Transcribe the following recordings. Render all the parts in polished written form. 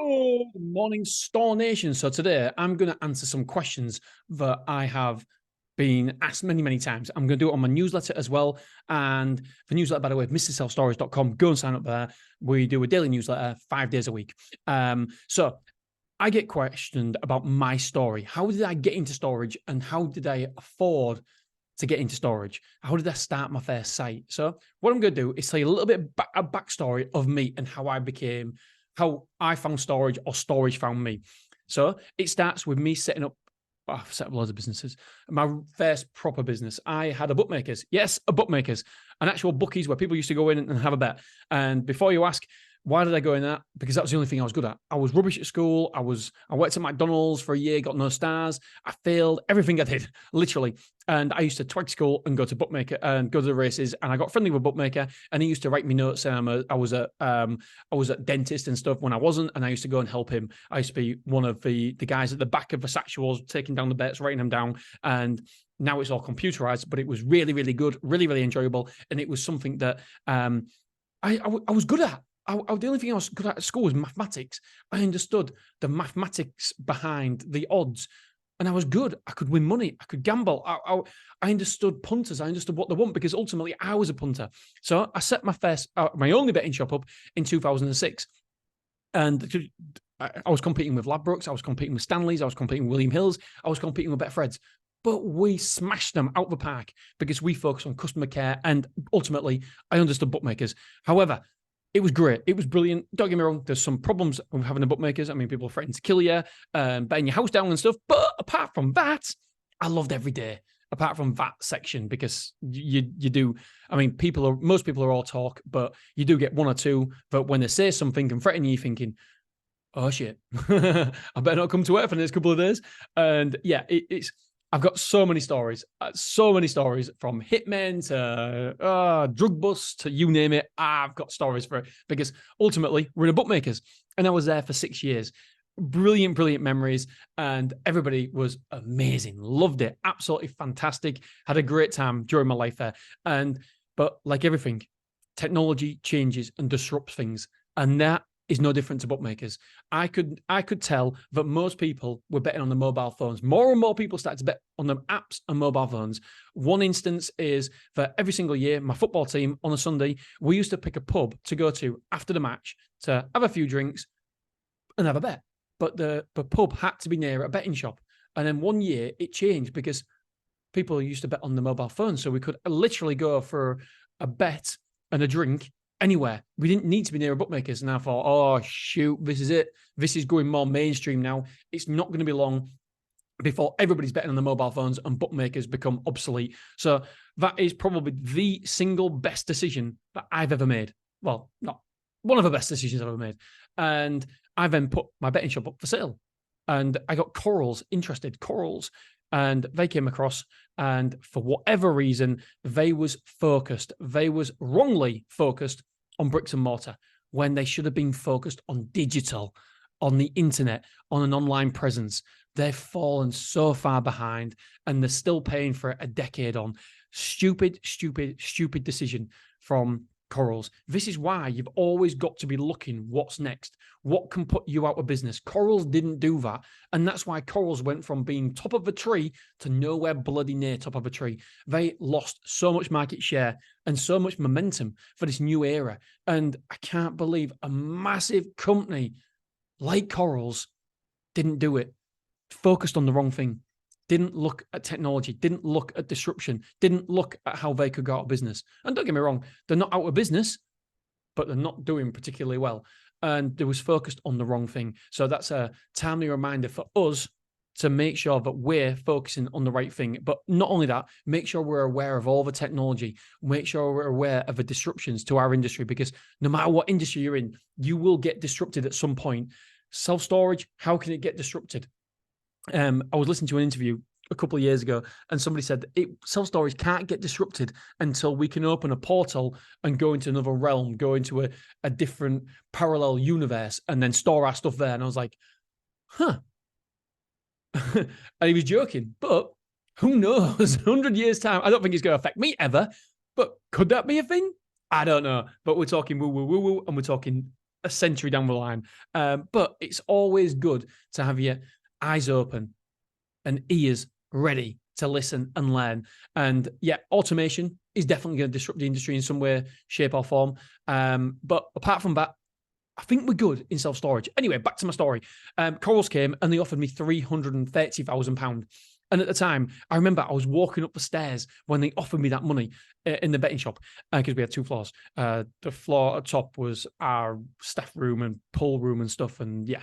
Good morning, Store Nation. So today I'm going to answer some questions that I have been asked many, many times. I'm going to do it on my newsletter as well. And the newsletter, by the way, mrselfstorage.com. Go and sign up there. We do a daily newsletter 5 days a week. So I get questioned about my story. How did I get into storage and how did I afford to get into storage? How did I start my first site? So what I'm going to do is tell you a little bit of a backstory of me and how I found storage or storage found me. So it starts with me setting up, I've set up loads of businesses. My first proper business, I had a bookmakers. Yes, a bookmakers, an actual bookies where people used to go in and have a bet. And before you ask, why did I go in that? Because that was the only thing I was good at. I was rubbish at school. I worked at McDonald's for a year, got no stars. I failed everything I did, literally. And I used to twag school and go to bookmaker and go to the races. And I got friendly with a bookmaker, and he used to write me notes saying I was a dentist and stuff when I wasn't. And I used to go and help him. I used to be one of the guys at the back of the actuals, taking down the bets, writing them down. And now it's all computerized, but it was really, really good, really, really enjoyable. And it was something that I was good at. The only thing I was good at school was mathematics. I understood the mathematics behind the odds, and I was good. I could win money. I could gamble. I understood punters. I understood what they want because ultimately I was a punter. So I set my only betting shop up in 2006, and I was competing with Ladbrokes. I was competing with Stanley's. I was competing with William Hill's. I was competing with Betfreds. But we smashed them out the park because we focused on customer care, and ultimately I understood bookmakers. However, it was great. It was brilliant. Don't get me wrong. There's some problems with having the bookmakers. I mean, people threaten to kill you, betting your house down and stuff. But apart from that, I loved every day. Apart from that section, because you do. I mean, most people are all talk, but you do get one or two. But when they say something and threaten you, you're thinking, "Oh shit, I better not come to work for the next couple of days." And yeah, I've got so many stories from hitmen to drug busts to you name it. I've got stories for it because ultimately we're in a bookmakers, and I was there for 6 years. Brilliant, brilliant memories, and everybody was amazing. Loved it, absolutely fantastic. Had a great time during my life there. But like everything, technology changes and disrupts things, and that is no different to bookmakers. I could tell that most people were betting on the mobile phones. More and more people started to bet on the apps and mobile phones. One instance is that every single year, my football team on a Sunday, we used to pick a pub to go to after the match to have a few drinks and have a bet. But the pub had to be near a betting shop. And then one year it changed because people used to bet on the mobile phone. So we could literally go for a bet and a drink anywhere. We didn't need to be near a bookmakers. And I thought, oh, shoot, this is it. This is going more mainstream now. It's not going to be long before everybody's betting on the mobile phones and bookmakers become obsolete. So that is probably the single best decision that I've ever made. Well, not one of the best decisions I've ever made. And I then put my betting shop up for sale. And I got Corals, and they came across, and for whatever reason, they was wrongly focused on bricks and mortar when they should have been focused on digital, on the internet, on an online presence. They've fallen so far behind, and they're still paying for it a decade on. Stupid, stupid, stupid decision from Corals. This is why you've always got to be looking what's next. What can put you out of business? Corals didn't do that. And that's why Corals went from being top of a tree to nowhere bloody near top of a tree. They lost so much market share and so much momentum for this new era. And I can't believe a massive company like Corals didn't do it. Focused on the wrong thing. Didn't look at technology, didn't look at disruption, didn't look at how they could go out of business. And don't get me wrong, they're not out of business, but they're not doing particularly well. And they was focused on the wrong thing. So that's a timely reminder for us to make sure that we're focusing on the right thing. But not only that, make sure we're aware of all the technology, make sure we're aware of the disruptions to our industry, because no matter what industry you're in, you will get disrupted at some point. Self-storage, how can it get disrupted? I was listening to an interview a couple of years ago, and somebody said self-storage can't get disrupted until we can open a portal and go into another realm, go into a different parallel universe, and then store our stuff there. And I was like, huh. And he was joking, but who knows? 100 years time, I don't think it's going to affect me ever, but could that be a thing? I don't know. But we're talking woo, woo, woo, woo, and we're talking a century down the line. But it's always good to have your eyes open and ears ready to listen and learn. And yeah, automation is definitely going to disrupt the industry in some way, shape, or form. But apart from that, I think we're good in self-storage. Anyway, back to my story. Corals came and they offered me £330,000. And at the time, I remember I was walking up the stairs when they offered me that money in the betting shop, because we had 2 floors. The floor at top was our staff room and pool room and stuff. And yeah.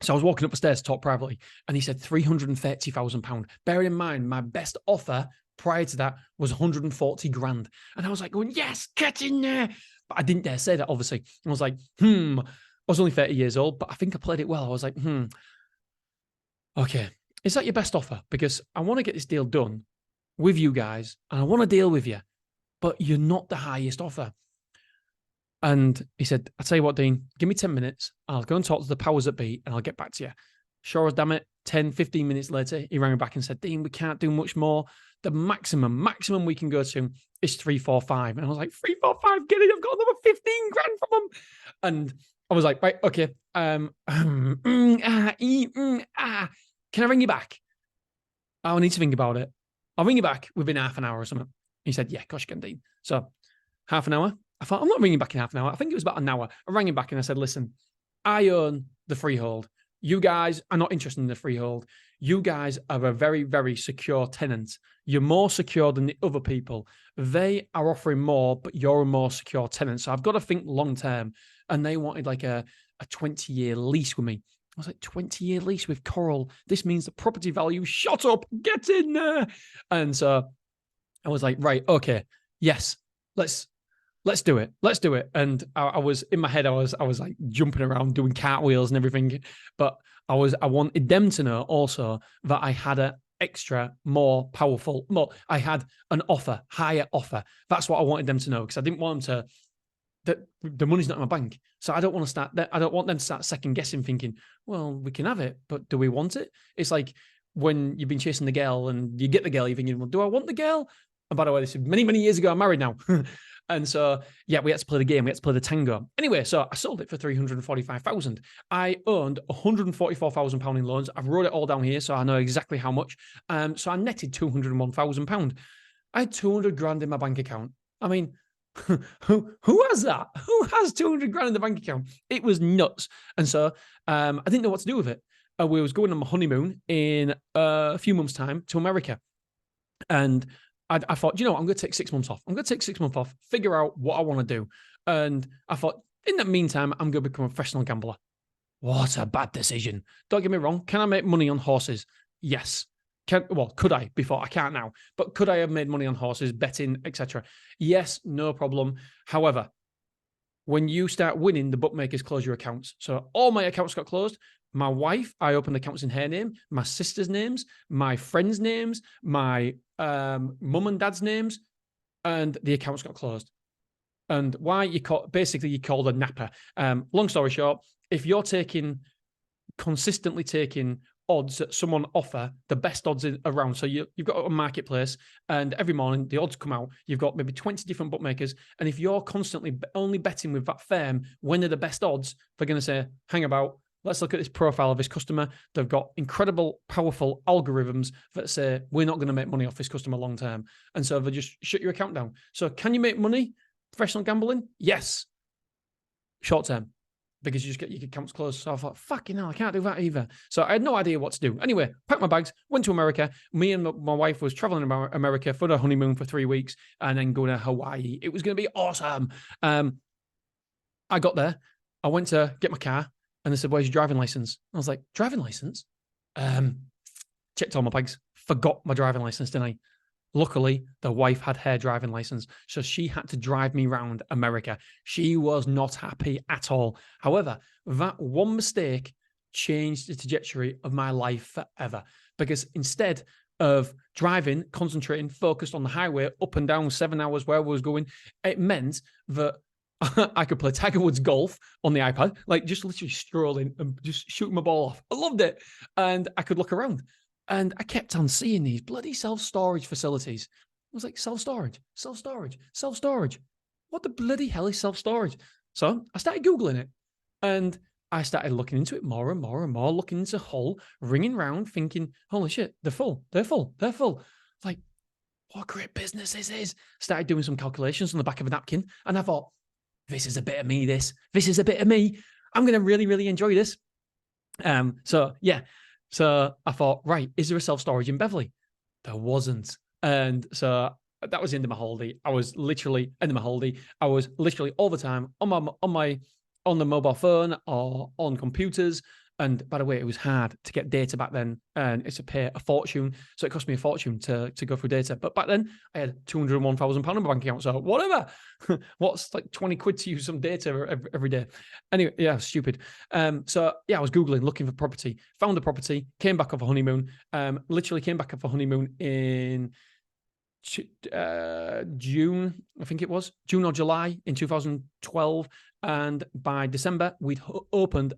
So I was walking up the stairs to talk privately, and he said £330,000. Bearing in mind, my best offer prior to that was 140 grand. And I was like going, yes, get in there. But I didn't dare say that, obviously. I was like, I was only 30 years old, but I think I played it well. I was like, okay, is that your best offer? Because I want to get this deal done with you guys, and I want to deal with you, but you're not the highest offer. And he said, I'll tell you what, Dean, give me 10 minutes. I'll go and talk to the powers that be, and I'll get back to you. Sure as damn it, 10, 15 minutes later, he rang me back and said, Dean, we can't do much more. The maximum we can go to is 345. And I was like, 345, get it. I've got another 15 grand from him. And I was like, right, okay. Can I ring you back? I need to think about it. I'll ring you back within half an hour or something. He said, yeah, gosh, you can, Dean. So half an hour. I thought, I'm not ringing back in half an hour. I think it was about an hour. I rang him back and I said, listen, I own the freehold. You guys are not interested in the freehold. You guys are a very, very secure tenant. You're more secure than the other people. They are offering more, but you're a more secure tenant. So I've got to think long term. And they wanted like a 20-year lease with me. I was like, 20-year lease with Coral. This means the property value shot up. Get in there. And so I was like, right, okay, yes, let's do it. Let's do it. And I was in my head, I was like jumping around doing cartwheels and everything. But I wanted them to know also that I had an extra, more powerful, I had an offer, higher offer. That's what I wanted them to know, because I didn't want them to, that the money's not in my bank. So I don't want to start that. I don't want them to start second guessing, thinking, well, we can have it, but do we want it? It's like when you've been chasing the girl and you get the girl, you're thinking, well, do I want the girl? And by the way, this is many, many years ago. I'm married now. And so, yeah, we had to play the game. We had to play the tango. Anyway, so I sold it for 345,000. I earned 144,000 pound in loans. I've wrote it all down here, so I know exactly how much. So I netted 201,000 pound. I had 200 grand in my bank account. I mean, who has that? Who has 200 grand in the bank account? It was nuts. And so I didn't know what to do with it. We was going on my honeymoon in a few months' time to America. And I thought, you know what, I'm going to take 6 months off. I'm going to take 6 months off, figure out what I want to do. And I thought, in the meantime, I'm going to become a professional gambler. What a bad decision. Don't get me wrong. Can I make money on horses? Yes. Could I before? I can't now. But could I have made money on horses, betting, etc.? Yes, no problem. However, when you start winning, the bookmakers close your accounts. So all my accounts got closed. My wife, I opened accounts in her name, my sister's names, my friends' names, my mum and dad's names, and the accounts got closed. And why? You called a napper. Long story short, if you're consistently taking odds that someone offer, the best odds around. So you've got a marketplace, and every morning the odds come out. You've got maybe 20 different bookmakers. And if you're constantly only betting with that firm, when are the best odds, they're going to say, hang about, let's look at this profile of this customer. They've got incredible, powerful algorithms that say, we're not going to make money off this customer long term. And so they just shut your account down. So can you make money professional gambling? Yes. Short term. Because you just get your accounts closed. So I thought, fucking hell, I can't do that either. So I had no idea what to do. Anyway, packed my bags, went to America. Me and my wife was traveling about America for the honeymoon for 3 weeks and then going to Hawaii. It was going to be awesome. I got there. I went to get my car and they said, where's your driving license? I was like, driving license? Checked all my bags. Forgot my driving license, didn't I? Luckily, the wife had her driving license, so she had to drive me around America. She was not happy at all. However, that one mistake changed the trajectory of my life forever, because instead of driving, concentrating, focused on the highway, up and down 7 hours where I was going, it meant that I could play Tiger Woods golf on the iPad, like just literally strolling and just shooting my ball off. I loved it. And I could look around. And I kept on seeing these bloody self-storage facilities. I was like, self-storage. What the bloody hell is self-storage? So I started Googling it, and I started looking into it more and more and more, looking into Hull, ringing round, thinking, holy shit, they're full. Like, what a great business this is. Started doing some calculations on the back of a napkin, and I thought, this is a bit of me, this is a bit of me. I'm going to really, really enjoy this. So I thought, right, is there a self-storage in Beverley? There wasn't. And so that was the end of my holiday. I was literally all the time on the mobile phone or on computers. And by the way, it was hard to get data back then, and it's a fortune. So it cost me a fortune to go through data. But back then, I had £201,000 in my bank account. So whatever. What's like 20 quid to use some data every day? Anyway, yeah, stupid. So yeah, I was Googling, looking for property, found a property, came back off a honeymoon. Literally came back off a honeymoon in June, I think it was June or July in 2012. And by December, we'd opened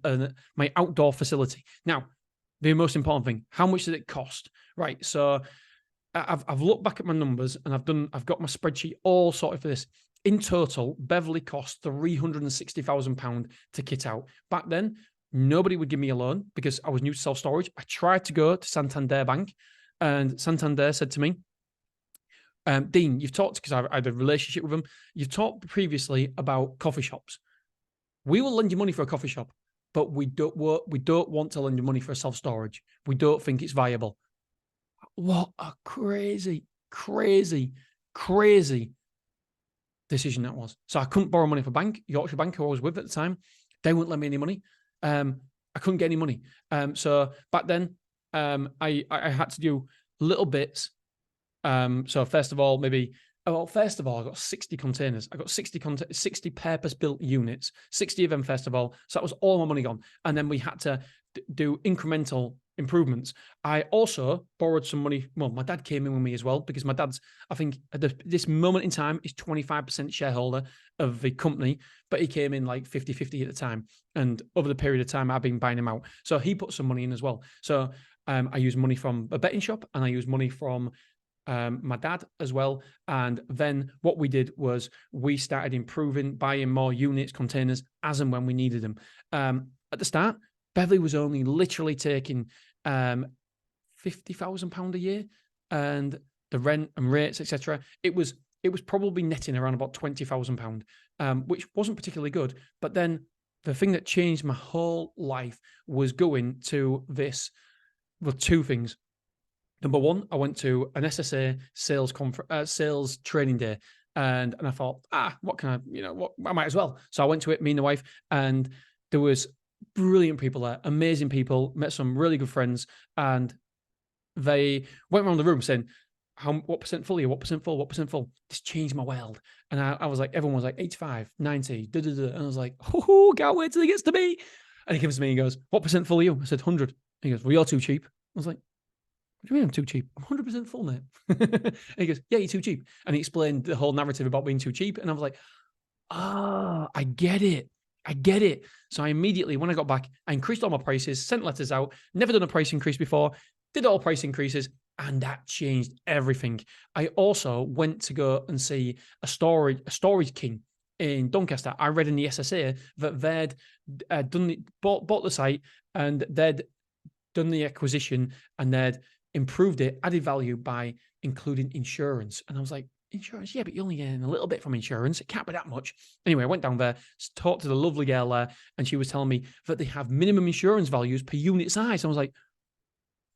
my outdoor facility. Now, the most important thing, how much did it cost? Right. So I've looked back at my numbers, and I've got my spreadsheet all sorted for this. In total, Beverley cost £360,000 to kit out. Back then, nobody would give me a loan because I was new to self-storage. I tried to go to Santander Bank, and Santander said to me, Dean, you've talked, because I had a relationship with them, you've talked previously about coffee shops. We will lend you money for a coffee shop, but we don't want to lend you money for a self-storage. We don't think it's viable. What a crazy, crazy, crazy decision that was. So I couldn't borrow money for bank. Yorkshire Bank, who I was with at the time, they wouldn't lend me any money. I couldn't get any money. So back then, I had to do little bits. So first of all, I got 60 containers. I got 60 purpose-built units, 60 of them, first of all. So that was all my money gone. And then we had to do incremental improvements. I also borrowed some money. Well, my dad came in with me as well, because my dad's, I think at this moment in time, is 25% shareholder of the company, but he came in like 50-50 at the time. And over the period of time, I've been buying him out. So he put some money in as well. So I used money from a betting shop, and I used money from my dad as well. And then what we did was we started improving, buying more units, containers, as and when we needed them. At the start, Beverley was only literally taking £50,000 a year, and the rent and rates, etc. It was probably netting around about £20,000, which wasn't particularly good. But then the thing that changed my whole life was going to this. Well, two things. Number one, I went to an SSA sales training day, and I thought, what can I might as well. So I went to it, me and the wife, and there was brilliant people there, amazing people, met some really good friends, and they went around the room saying, what percent full are you? What percent full? What percent full? This changed my world. And I was like, everyone was like 85, 90, and I was like, can't wait till it gets to me. And he comes to me and goes, what percent full are you? I said 100. He goes, well, you're too cheap. I was like, what do you mean I'm too cheap? I'm 100% full, mate. And he goes, yeah, you're too cheap. And he explained the whole narrative about being too cheap. And I was like, I get it. So I immediately, when I got back, I increased all my prices, sent letters out, never done a price increase before, did all price increases, and that changed everything. I also went to go and see a storage king in Doncaster. I read in the SSA that they'd bought the site, and they'd done the acquisition, and they'd improved it, added value by including insurance. And I was like, insurance? Yeah, but you're only getting a little bit from insurance. It can't be that much. Anyway, I went down there, talked to the lovely girl there, and she was telling me that they have minimum insurance values per unit size. I was like,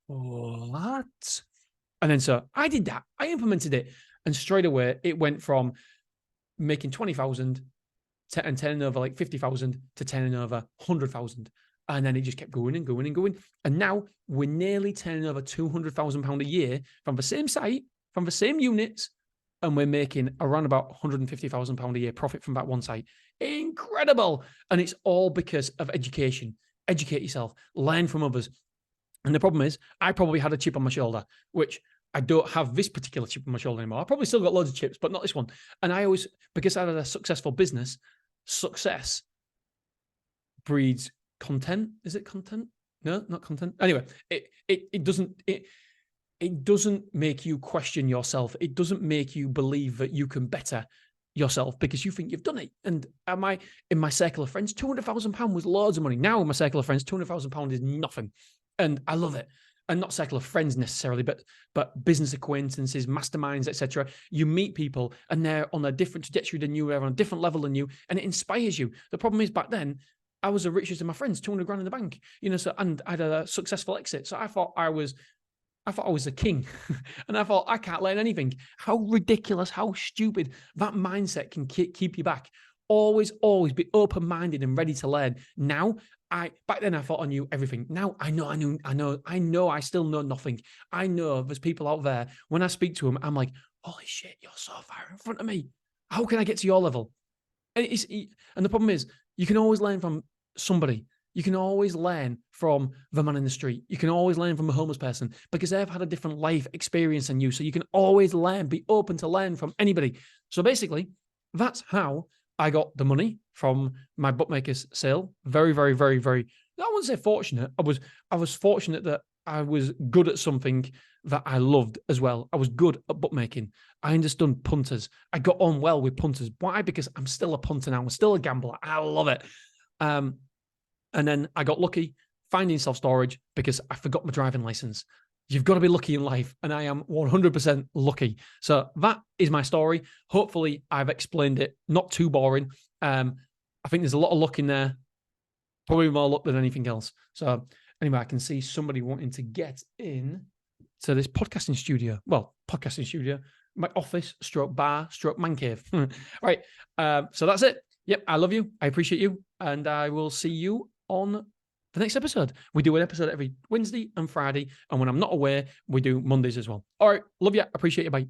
what? And then so I did that. I implemented it. And straight away, it went from making 20,000 and turning over like 50,000 to turning over 100,000. And then it just kept going and going and going. And now we're nearly turning over £200,000 a year from the same site, from the same units, and we're making around about £150,000 a year profit from that one site. Incredible. And it's all because of education. Educate yourself, learn from others. And the problem is, I probably had a chip on my shoulder, which I don't have this particular chip on my shoulder anymore. I probably still got loads of chips, but not this one. And I always, because I had a successful business, success breeds content. Is it content? No, not content. Anyway, it doesn't make you question yourself. It doesn't make you believe that you can better. yourself because you think you've done it. And in my circle of friends, £200,000 was loads of money. Now in my circle of friends, £200,000 is nothing. And I love it. And not circle of friends necessarily, but business acquaintances, masterminds, etc. You meet people and they're on a different trajectory than you, they're on a different level than you, and it inspires you. The problem is back then, I was the richest of my friends, 200 grand in the bank, so, and I had a successful exit. So I thought I was the king. And I thought, I can't learn anything. How ridiculous, how stupid that mindset can keep you back. Always be open-minded and ready to learn. Now, back then I thought I knew everything. Now I know I still know nothing. I know there's people out there, when I speak to them, I'm like, holy shit, you're so far in front of me. How can I get to your level? And the problem is, you can always learn from somebody. You can always learn from the man in the street. You can always learn from a homeless person because they've had a different life experience than you. So you can always learn, be open to learn from anybody. So basically, that's how I got the money from my bookmaker's sale. Very, very, very, very, I wouldn't say fortunate. I was fortunate that I was good at something that I loved as well. I was good at bookmaking. I understood punters. I got on well with punters. Why? Because I'm still a punter now. I'm still a gambler. I love it. And then I got lucky finding self-storage because I forgot my driving license. You've got to be lucky in life, and I am 100% lucky. So that is my story. Hopefully, I've explained it not too boring. I think there's a lot of luck in there, probably more luck than anything else. So anyway, I can see somebody wanting to get in to this podcasting studio. Well, podcasting studio, my office, stroke bar, stroke man cave. Right. So that's it. Yep. I love you. I appreciate you. And I will see you on the next episode. We do an episode every Wednesday and Friday. And when I'm not away, we do Mondays as well. All right. Love you. Appreciate you. Bye.